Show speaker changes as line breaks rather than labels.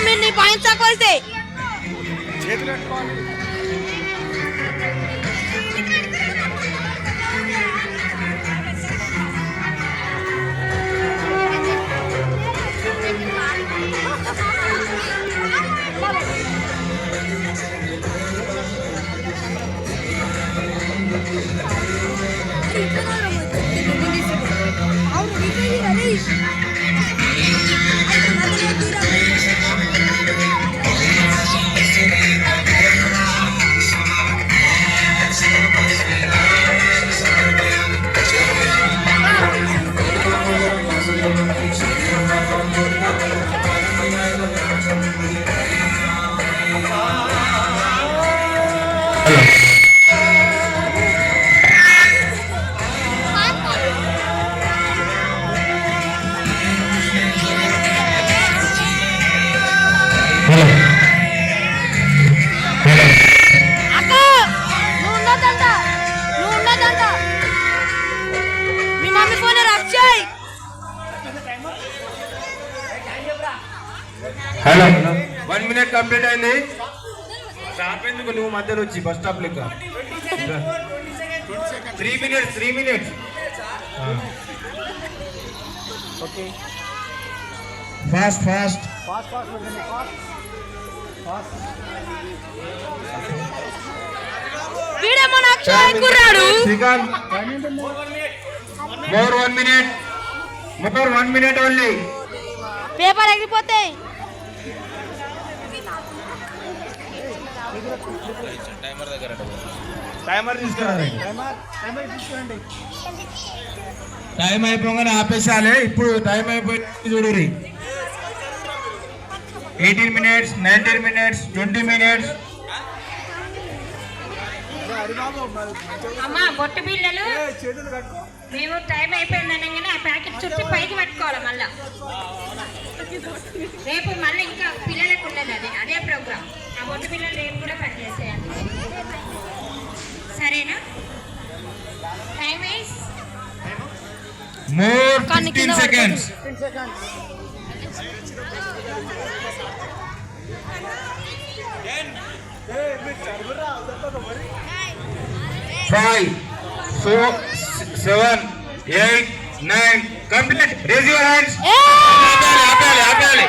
మీరు నీ పాయింట్స్ తక్కువ వస్తే
హలో 1 minute కంప్లీట్ అయింది. స్టాప్ ఎందుకు నువ్వు మధ్యలో వచ్చి బస్ స్టాప్ లెక్క 3 minutes ఓకే ఫాస్ట్
వీడేమో అక్షయ్ కుర్రాడు
Srikanth more 1 minute only.
Paper ఎగిరిపోతాయి.
టైమర్ తీసుకురండి. టైం అయిపోగానే ఆపేసాలే. ఇప్పుడు టైం అయిపోయింది చూడురి. 18 minutes, 19 minutes, 20 minutes.
అమ్మా బొట్టు బిళ్ళలు మేము టైం అయిపోయింది అనగానే ఆ ప్యాకెట్ చుట్టూ పైకి పట్టుకోవాలి. మళ్ళా రేపు మళ్ళీ ఇంకా పిల్లలకు ఉండదు అదే ప్రోగ్రామ్. ఆ బొట్టు పిల్లలు రేపు కూడా పనిచేసేయాలి. సరేనా? Time is
more 15 seconds. 5, 4, 7, 8, 9. Complete. Raise your hands.
ఏ
ఆపాలి.